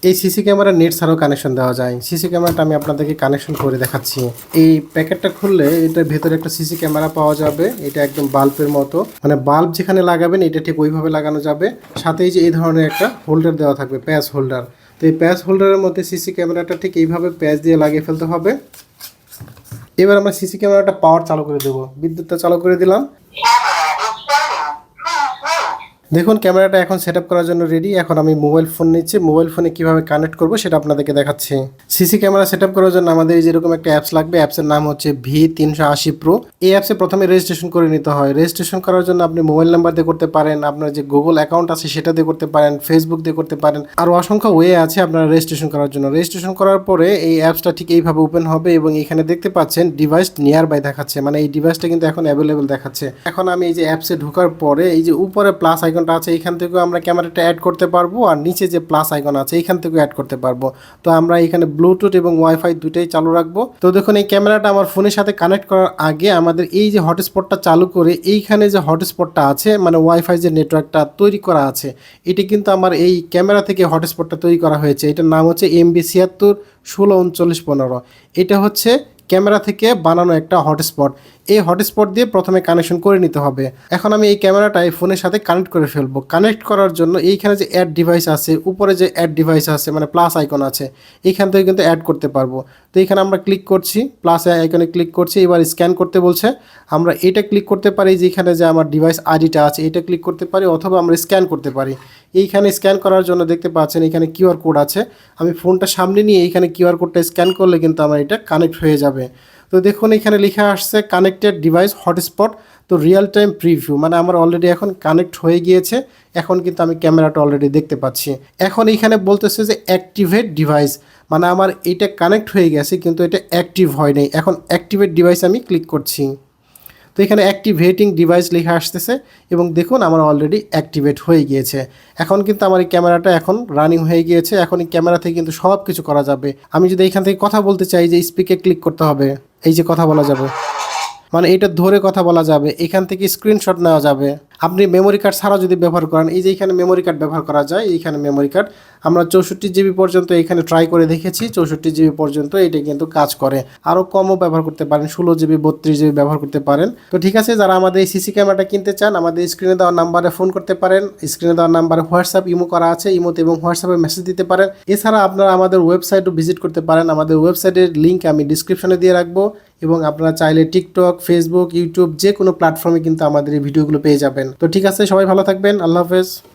এই CC camera net ছাড়াও connection দেওয়া যায়। সিসি ক্যামেরাটা আমি আপনাদেরকে কানেকশন করে দেখাচ্ছি। এই প্যাকেটটা খুললে এটার ভেতরে একটা সিসি ক্যামেরা পাওয়া যাবে। এটা একদম বাল্বের মতো, মানে বাল্ব যেখানে লাগাবেন এটা ঠিক ওইভাবে লাগানো যাবে। সাথেই যে এই ধরনের একটা হোল্ডার দেওয়া থাকবে, প্যাচ হোল্ডার। তো এই প্যাচ হোল্ডারের মধ্যে সিসি ক্যামেরাটা ঠিক এইভাবে প্যাচ দিয়ে লাগিয়ে ফেলতে হবে। এবার আমরা সিসি ক্যামেরাটা পাওয়ার চালু করে দেবো। বিদ্যুৎটা চালু করে দিলাম। দেখুন ক্যামেরাটা এখন সেট আপ করার জন্য রেডি। এখন আমি মোবাইল ফোন নিচ্ছি, মোবাইল ফোনে কীভাবে কানেক্ট করবো সেটা আপনাদেরকে দেখাচ্ছি। সিসি ক্যামেরা সেট আপ করার জন্য আমাদের যেরকম একটা অ্যাপস লাগবে, অ্যাপসের নাম হচ্ছে V380 Pro। এই অ্যাপসে প্রথমে রেজিস্ট্রেশন করে নিতে হয়। রেজিস্ট্রেশন করার জন্য আপনি মোবাইল নাম্বার দিয়ে করতে পারেন, আপনার যে গুগল অ্যাকাউন্ট আছে সেটা দিয়ে করতে পারেন, ফেসবুক দিয়ে করতে পারেন, আরও অসংখ্য ওয়ে আছে আপনারা রেজিস্ট্রেশন করার জন্য। রেজিস্ট্রেশন করার পরে এই অ্যাপসটা ঠিক এইভাবে ওপেন হবে এবং এখানে দেখতে পাচ্ছেন ডিভাইস নিয়ার বাই দেখাচ্ছে, মানে এই ডিভাইসটা কিন্তু এখন অ্যাভেলেবেল দেখাচ্ছে। এখন আমি এই যে অ্যাপসে ঢোকার পরে এই যে উপরে প্লাস আইকনটা আছে এইখান থেকে আমরা ক্যামেরাটা অ্যাড করতে পারবো, আর নিচে যে প্লাস আইকন আছে এইখান থেকেও অ্যাড করতে পারবো। তো আমরা এখানে ব্লুটুথ এবং ওয়াইফাই দুটোই চালু রাখবো। তো দেখুন এই ক্যামেরাটা আমার ফোনের সাথে কানেক্ট করার আগে আমাদের এই যে হটস্পটটা চালু করে এইখানে যে হটস্পটটা আছে, মানে ওয়াইফাই যে নেটওয়ার্কটা তৈরি করা আছে, এটি কিন্তু আমার এই ক্যামেরা থেকে হটস্পটটা তৈরি করা হয়েছে। এটার নাম হচ্ছে MB761639। এটা হচ্ছে ক্যামেরা থেকে বানানো একটা হটস্পট। এই হটস্পট দিয়ে প্রথমে কানেকশন করে নিতে হবে। এখন আমি এই ক্যামেরাটা এই ফোনের সাথে কানেক্ট করে ফেলবো। কানেক্ট করার জন্য এইখানে যে অ্যাড ডিভাইস আছে, উপরে যে অ্যাড ডিভাইস আছে মানে প্লাস আইকন আছে, এইখান থেকে কিন্তু অ্যাড করতে পারবো। তো এইখানে আমরা ক্লিক করছি, প্লাস আইকনে ক্লিক করছি। এবার স্ক্যান করতে বলছে, আমরা এটা ক্লিক করতে পারি, যেখানে যে আমার ডিভাইস আইডিটা আছে এটা ক্লিক করতে পারি, অথবা আমরা স্ক্যান করতে পারি। এইখানে স্ক্যান করার জন্য দেখতে পাচ্ছেন এখানে কিউআর কোড আছে। আমি ফোনটা সামনে নিয়ে এইখানে কিউআর কোডটা স্ক্যান করলে কিন্তু আমার এটা কানেক্ট হয়ে যাবে। তো দেখুন এখানে লেখা আসছে কানেক্টেড ডিভাইস হটস্পট। তো রিয়েল টাইম প্রিভিউ, মানে আমার অলরেডি এখন কানেক্ট হয়ে গিয়েছে। এখন কিন্তু আমি ক্যামেরাটা অলরেডি দেখতে পাচ্ছি। এখন এইখানে বলতেছে যে অ্যাক্টিভেট ডিভাইস, মানে আমার এটা কানেক্ট হয়ে গেছে কিন্তু এটা অ্যাক্টিভ হয় নাই। এখন অ্যাক্টিভেট ডিভাইস আমি ক্লিক করছি। তো এখানে অ্যাক্টিভেটিং ডিভাইস লেখা আসতেছে এবং দেখুন আমার অলরেডি অ্যাক্টিভেট হয়ে গিয়েছে। এখন কিন্তু আমার এই ক্যামেরাটা এখন রানিং হয়ে গিয়েছে। এখন এই ক্যামেরা থেকে কিন্তু সব কিছু করা যাবে। আমি যদি এখান থেকে কথা বলতে চাই, যে স্পিকে ক্লিক করতে হবে, এই যে কথা বলা যাবে, মানে এটা ধরে কথা বলা যাবে। এখান থেকে স্ক্রিনশট নেওয়া যাবে। আপনি মেমোরি কার্ড ছাড়াও যদি ব্যবহার করেন, এই যে এখানে মেমোরি কার্ড ব্যবহার করা যায়। এইখানে মেমোরি কার্ড আমরা 64 জিবি পর্যন্ত এখানে ট্রাই করে দেখেছি। 64 জিবি পর্যন্ত এটা কিন্তু কাজ করে। আরও কমও ব্যবহার করতে পারেন, 16 জিবি 32 জিবি ব্যবহার করতে পারেন। তো ঠিক আছে, যারা আমাদের এই সিসি ক্যামেরাটা কিনতে চান আমাদের স্ক্রিনে দেওয়া নাম্বারে ফোন করতে পারেন। স্ক্রিনে দেওয়া নাম্বারে হোয়াটসঅ্যাপ ইমো করা আছে, ইমোতে এবং হোয়াটসঅ্যাপে মেসেজ দিতে পারেন। এছাড়া আপনারা আমাদের ওয়েবসাইটও ভিজিট করতে পারেন। আমাদের ওয়েবসাইটের লিঙ্ক আমি ডিসক্রিপশনে দিয়ে রাখবো, এবং আপনারা চাইলে টিকটক, ফেসবুক, ইউটিউব যে কোনো প্ল্যাটফর্মে কিন্তু আমাদের এই ভিডিওগুলো পেয়ে যাবেন। তো ঠিক আছে, সবাই ভালো থাকবেন। আল্লাহ হাফেজ।